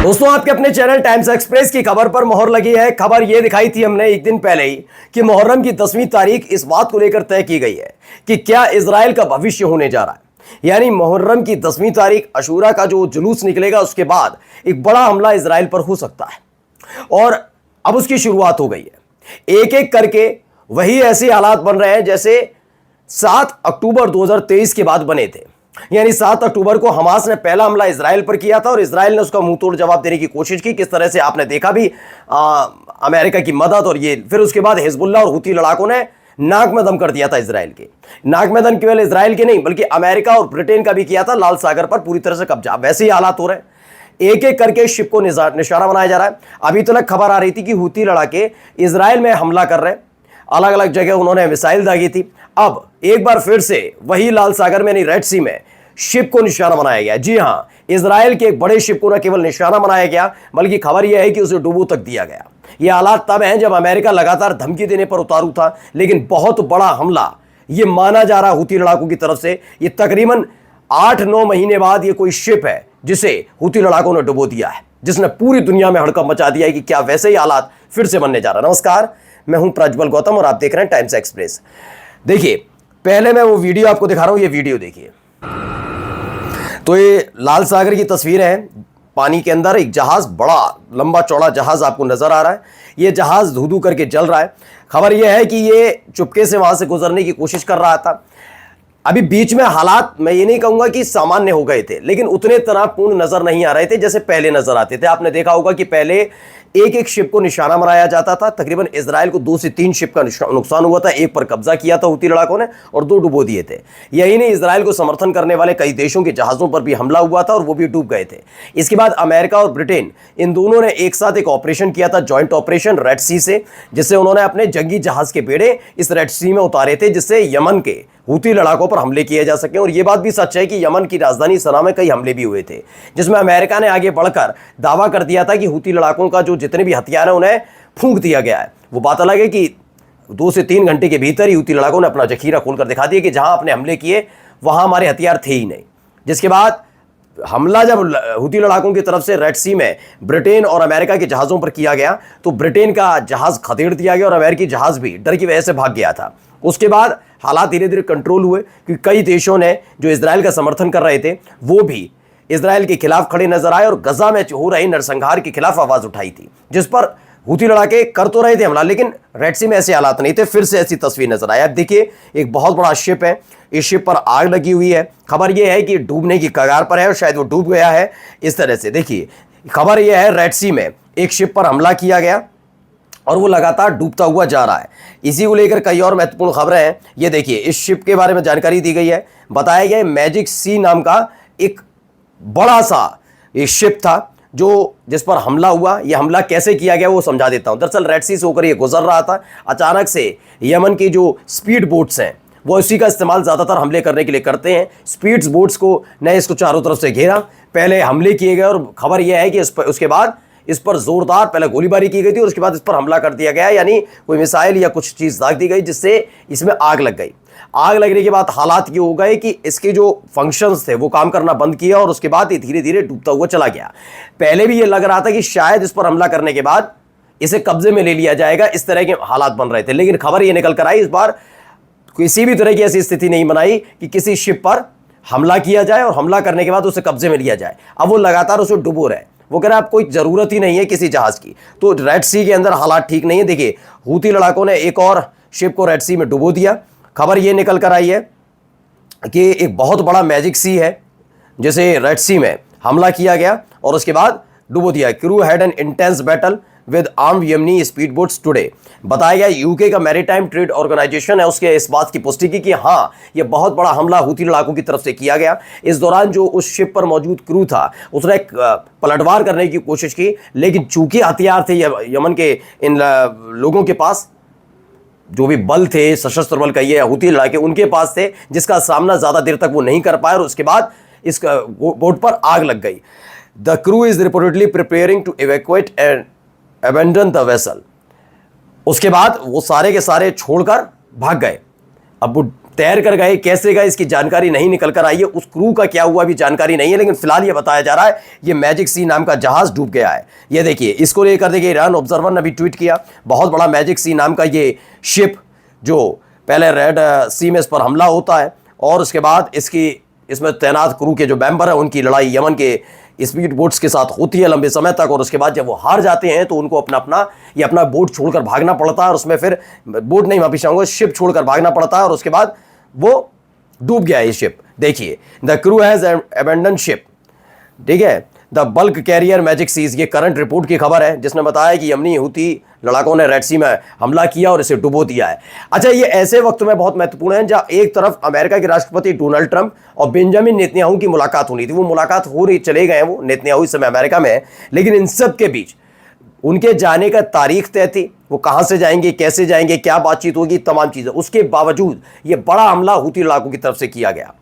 दोस्तों, आपके अपने चैनल टाइम्स एक्सप्रेस की खबर पर मोहर लगी है। खबर यह दिखाई थी हमने एक दिन पहले ही कि मुहर्रम की 10वीं तारीख इस बात को लेकर तय की गई है कि क्या इजराइल का भविष्य होने जा रहा है। यानी मुहर्रम की 10वीं तारीख अशूरा का जो जुलूस निकलेगा उसके बाद एक बड़ा हमला इजराइल पर हो सकता है और अब उसकी शुरुआत हो गई है। एक एक करके वही ऐसे हालात बन रहे हैं जैसे 7 अक्टूबर 2023 के बाद बने थे। यानी 7 अक्टूबर को हमास ने पहला हमला इजराइल पर किया था और इजराइल ने उसका मुंह तोड़ जवाब देने की कोशिश की। किस तरह से आपने देखा भी अमेरिका की मदद और ये फिर उसके बाद हिजबुल्लाह और हुती लड़ाकों ने नाक में दम कर दिया था इजराइल के। नाक में दम केवल इजराइल के नहीं बल्कि अमेरिका और ब्रिटेन का भी किया था। लाल सागर पर पूरी तरह से कब्जा। वैसे ही हालात हो रहे हैं। एक एक करके शिप को निशाना बनाया जा रहा है। अभी तक खबर आ रही थी कि हुती लड़ाके इजराइल में हमला कर रहे हैं। अलग अलग जगह उन्होंने मिसाइल दागी थी। अब एक बार फिर से वही लाल सागर में यानी रेड सी में शिप को निशाना बनाया गया। जी हां, इजराइल के एक बड़े शिप को न केवल निशाना बनाया गया बल्कि खबर यह है कि उसे डुबो तक दिया गया। यह हालात तब हैं जब अमेरिका लगातार धमकी देने पर उतारू था, लेकिन बहुत बड़ा हमला यह माना जा रहा हुती लड़ाकों की तरफ से। यह तकरीबन 8-9 महीने बाद यह कोई शिप है जिसे हुती लड़ाकों ने डुबो दिया है, जिसने पूरी दुनिया में हड़कंप मचा दिया है कि क्या वैसे ही हालात फिर से बनने जा रहा है। नमस्कार, मैं हूं प्रज्वल गौतम और आप देख रहे हैं टाइम्स एक्सप्रेस। देखिए, पहले मैं वो वीडियो आपको दिखा रहा हूं। ये वीडियो देखिए। तो ये लाल सागर की तस्वीर है। पानी के अंदर एक जहाज, बड़ा लंबा चौड़ा जहाज आपको नजर आ रहा है। ये जहाज धू धू करके जल रहा है। खबर यह है कि ये चुपके से वहां से गुजरने की कोशिश कर रहा था। अभी बीच में हालात मैं ये नहीं कहूंगा कि सामान्य हो गए थे, लेकिन उतने तनावपूर्ण नजर नहीं आ रहे थे जैसे पहले नजर आते थे। आपने देखा होगा कि पहले एक एक शिप को निशाना बनाया जाता था। तकरीबन इजराइल को 2 से 3 शिप का नुकसान हुआ था। एक पर कब्जा किया था हुती लड़ाकों ने और 2 डुबो दिए थे। यही नहीं, इजराइल को समर्थन करने वाले कई देशों के जहाजों पर भी हमला हुआ था और वो भी डूब गए थे। इसके बाद अमेरिका और ब्रिटेन इन दोनों ने एक साथ एक ऑपरेशन किया था, जॉइंट ऑपरेशन रेड सी से, जिससे उन्होंने अपने जंगी जहाज के बेड़े इस रेड सी में उतारे थे, जिससे यमन के हुती लड़ाकों पर हमले किए जा सके। और यह बात भी सच है कि यमन की राजधानी सना में कई हमले भी हुए थे, जिसमें अमेरिका ने आगे बढ़कर दावा कर दिया था कि हुती लड़ाकों का जो जितने भी हथियार हैं उन्हें फूंक दिया गया है। वो बात अलग है कि 2 से 3 घंटे के भीतर ही हुती लड़ाकों ने अपना जखीरा खोलकर दिखा दिया कि जहां आपने हमले किए वहां हमारे हथियार थे ही नहीं। जिसके बाद हमला जब हुती लड़ाकों की तरफ से रेड सी में ब्रिटेन और अमेरिका के जहाज़ों पर किया गया तो ब्रिटेन का जहाज़ खदेड़ दिया गया और अमेरिकी जहाज़ भी डर की वजह से भाग गया था। उसके बाद हालात धीरे धीरे कंट्रोल हुए क्योंकि कई देशों ने जो इजराइल का समर्थन कर रहे थे वो भी इजराइल के खिलाफ खड़े नजर आए और गजा में हो रही नरसंहार के खिलाफ आवाज उठाई थी, जिस पर हुती लड़ाके कर तो रहे थे हमला, लेकिन रेड सी में ऐसे हालात नहीं थे। फिर से ऐसी तस्वीर नजर आई। अब देखिए, एक बहुत बड़ा शिप है। इस शिप पर आग लगी हुई है। खबर यह है कि डूबने की कगार पर है और शायद वो डूब गया है। इस तरह से देखिए, खबर यह है रेड सी में एक शिप पर हमला किया गया और वो लगातार डूबता हुआ जा रहा है। इसी को लेकर कई और महत्वपूर्ण खबरें हैं। ये देखिए, इस शिप के बारे में जानकारी दी गई है। बताया गया मैजिक सी नाम का एक बड़ा सा एक शिप था जिस पर हमला हुआ। यह हमला कैसे किया गया वो समझा देता हूं। दरअसल रेड सी से होकर यह गुजर रहा था। अचानक से यमन की जो स्पीड बोट्स हैं वो इसी का इस्तेमाल ज़्यादातर हमले करने के लिए करते हैं। स्पीड बोट्स को ने इसको चारों तरफ से घेरा। पहले हमले किए गए और खबर यह है कि उसके बाद इस पर जोरदार पहले गोलीबारी की गई थी और उसके बाद इस पर हमला कर दिया गया। यानी कोई मिसाइल या कुछ चीज़ दाग दी गई जिससे इसमें आग लग गई। आग लगने के बाद हालात ये हो गए कि इसके जो फंक्शंस थे वो काम करना बंद किया और उसके बाद ये धीरे धीरे डूबता हुआ चला गया। पहले भी ये लग रहा था कि शायद इस पर हमला करने के बाद इसे कब्जे में ले लिया जाएगा। इस तरह के हालात बन रहे थे, लेकिन खबर ये निकल कर आई इस बार किसी भी तरह की ऐसी स्थिति नहीं बनाई कि किसी शिप पर हमला किया जाए और हमला करने के बाद उसे कब्जे में लिया जाए। अब वो लगातार उसे डुबो रहे। वो कह रहा है अब कोई ज़रूरत ही नहीं है किसी जहाज़ की। तो रेड सी के अंदर हालात ठीक नहीं है। देखिए, हुती लड़ाकों ने एक और शिप को रेड सी में डुबो दिया। खबर ये निकल कर आई है कि एक बहुत बड़ा मैजिक सी है जिसे रेड सी में हमला किया गया और उसके बाद डुबो दिया। Crew had an intense battle with armed Yemeni speed boats today. बताया गया यूके का मैरीटाइम ट्रेड ऑर्गेनाइजेशन है उसके इस बात की पुष्टि की कि हाँ, ये बहुत बड़ा हमला हुती लड़ाकों की तरफ से किया गया। इस दौरान जो उस शिप पर मौजूद क्रू था उसने पलटवार करने की कोशिश की, लेकिन चूंकि हथियार थे यमन के इन लोगों के पास, जो भी बल थे सशस्त्र बल कहिए हुती लड़ाके उनके पास थे, जिसका सामना ज़्यादा देर तक वो नहीं कर पाए और उसके बाद इस बोट पर आग लग गई। The crew is reportedly preparing to evacuate and abandon the vessel. उसके बाद वो सारे के सारे छोड़कर भाग गए। अब वो तैर कर गए, कैसे गए, इसकी जानकारी नहीं निकल कर आई है। उस क्रू का क्या हुआ भी जानकारी नहीं है, लेकिन फिलहाल ये बताया जा रहा है ये मैजिक सी नाम का जहाज डूब गया है। ये देखिए, इसको लेकर देखिए ईरान ऑब्जर्वर ने भी ट्वीट किया, बहुत बड़ा मैजिक सी नाम का ये शिप जो पहले रेड सी में इस पर हमला होता है और उसके बाद इसमें तैनात क्रू के जो मेंबर है उनकी लड़ाई यमन के स्पीड बोट्स के साथ होती है लंबे समय तक, और उसके बाद जब वो हार जाते हैं तो उनको अपना बोट छोड़कर भागना पड़ता है, और उसमें फिर बोट नहीं, माफी चाहूंगा, शिप छोड़कर भागना पड़ता है, और उसके बाद वो डूब गया ये शिप। देखिए, the crew has abandon ship, ठीक है, the bulk carrier Magic Seas. ये करंट रिपोर्ट की खबर है जिसने बताया कि यमनी हूती लड़ाकों ने रेड सी में हमला किया और इसे डुबो दिया है। अच्छा, ये ऐसे वक्त में बहुत महत्वपूर्ण है जहां एक तरफ अमेरिका के राष्ट्रपति डोनाल्ड ट्रंप और बेंजामिन नेतन्याहू की मुलाकात होनी थी। वो मुलाकात हो रही, चले गए वो नेतन्याहू इस समय अमेरिका में है, लेकिन इन सब के बीच उनके जाने का तारीख तय थी, वो कहां से जाएंगे, कैसे जाएंगे, क्या बातचीत होगी, तमाम चीजें। उसके बावजूद ये बड़ा हमला हूती लड़ाकों की तरफ से किया गया।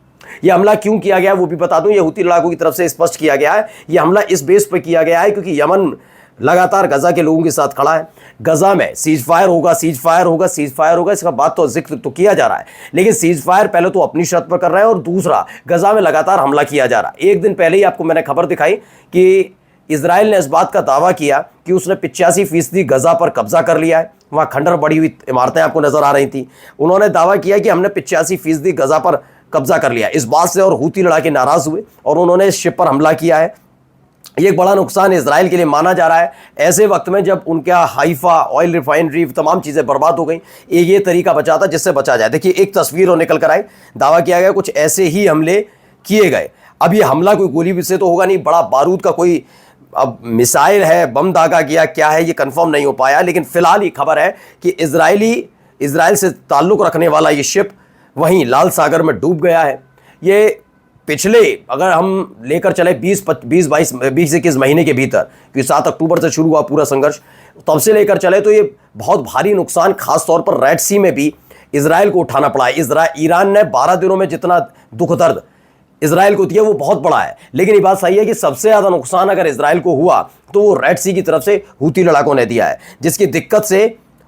यह हमला क्यों किया गया वो भी बता दूं, यह हूती लड़ाकों की तरफ से स्पष्ट किया गया है। यह हमला इस बेस पर किया गया है क्योंकि यमन लगातार गजा के लोगों के साथ खड़ा है। गजा में सीज फायर होगा, सीज फायर होगा, सीज फायर होगा, इसका बात तो जिक्र तो किया जा रहा है, लेकिन सीज फायर पहले तो अपनी शर्त पर कर रहे हैं और दूसरा गजा में लगातार हमला किया जा रहा है। एक दिन पहले ही आपको मैंने खबर दिखाई कि इजराइल ने इस बात का दावा किया कि उसने 85% गजा पर कब्जा कर लिया है। वहां खंडर बढ़ी हुई इमारतें आपको नजर आ रही थी। उन्होंने दावा किया कि हमने 85% गजा पर कब्जा कर लिया। इस बात से और हूती लड़ाके नाराज हुए और उन्होंने इस शिप पर हमला किया है। ये एक बड़ा नुकसान इजराइल के लिए माना जा रहा है ऐसे वक्त में जब उनका हाइफा ऑयल रिफाइनरी तमाम चीज़ें बर्बाद हो गई। ये तरीका बचा था जिससे बचा जाए। देखिए, एक तस्वीर और निकल कर आई, दावा किया गया कुछ ऐसे ही हमले किए गए। अब ये हमला कोई गोली से तो होगा नहीं, बड़ा बारूद का कोई अब मिसाइल है, बम दागा गया, क्या है ये कंफर्म नहीं हो पाया, लेकिन फिलहाल ये खबर है कि इजराइल से ताल्लुक रखने वाला ये शिप वहीं लाल सागर में डूब गया है। ये पिछले अगर हम लेकर चले 20-21 महीने के भीतर, क्योंकि 7 अक्टूबर से शुरू हुआ पूरा संघर्ष, तब से लेकर चले तो ये बहुत भारी नुकसान खास तौर पर रेड सी में भी इजराइल को उठाना पड़ा है। ईरान ने 12 दिनों में जितना दुख दर्द इजराइल को दिया वो बहुत बड़ा है, लेकिन ये बात सही है कि सबसे ज्यादा नुकसान अगर इजराइल को हुआ तो वो रेड सी की तरफ से हूती लड़ाकों ने दिया है, जिसकी दिक्कत से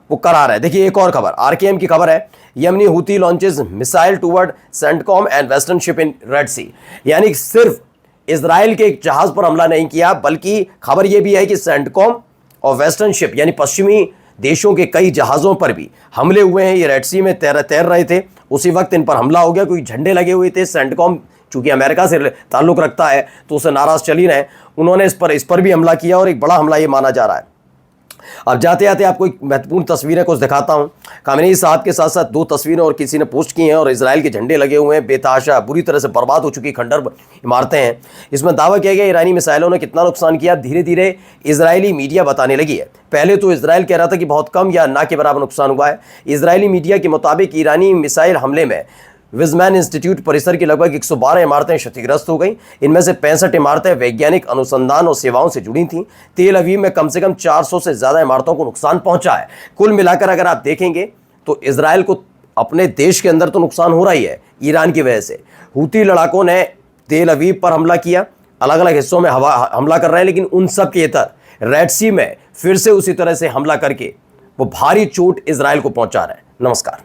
वो करार है। देखिए, एक और खबर आरकेएम की खबर है, Yemeni Houthi launches missile toward CENTCOM and western ship in Red Sea. यानी सिर्फ इजराइल के एक जहाज पर हमला नहीं किया, बल्कि खबर यह भी है कि सेंटकॉम और वेस्टर्न शिप यानी पश्चिमी देशों के कई जहाज़ों पर भी हमले हुए हैं। ये रेड सी में तैर रहे थे, उसी वक्त इन पर हमला हो गया, कोई झंडे लगे हुए थे। सेंटकॉम चूंकि अमेरिका से ताल्लुक रखता है तो उसे नाराज चल ही रहे, उन्होंने इस पर भी हमला किया और एक बड़ा हमला ये माना जा रहा है। अब जाते जाते आपको एक महत्वपूर्ण तस्वीरें कुछ दिखाता हूं। खामेनी साहब के साथ साथ 2 तस्वीरें और किसी ने पोस्ट की हैं और इजराइल के झंडे लगे हुए हैं। बेतहाशा बुरी तरह से बर्बाद हो चुकी खंडर इमारतें हैं। इसमें दावा किया गया ईरानी मिसाइलों ने कितना नुकसान किया, धीरे धीरे इजरायली मीडिया बताने लगी है। पहले तो इजराइल कह रहा था कि बहुत कम या ना के बराबर नुकसान हुआ है। इजरायली मीडिया के मुताबिक ईरानी मिसाइल हमले में विजमैन इंस्टीट्यूट परिसर की लगभग 112 इमारतें क्षतिग्रस्त हो गई। इनमें से 65 इमारतें वैज्ञानिक अनुसंधान और सेवाओं से जुड़ी थीं। तेल अवीव में कम से कम 400 से ज़्यादा इमारतों को नुकसान पहुंचा है। कुल मिलाकर अगर आप देखेंगे तो इजराइल को अपने देश के अंदर तो नुकसान हो रहा ही है ईरान की वजह से। हूती लड़ाकों ने तेल अवीव पर हमला किया, अलग अलग हिस्सों में हमला कर रहे हैं, लेकिन उन सब के इतर रेड सी में फिर से उसी तरह से हमला करके वो भारी चोट इजराइल को पहुंचा रहे हैं। नमस्कार।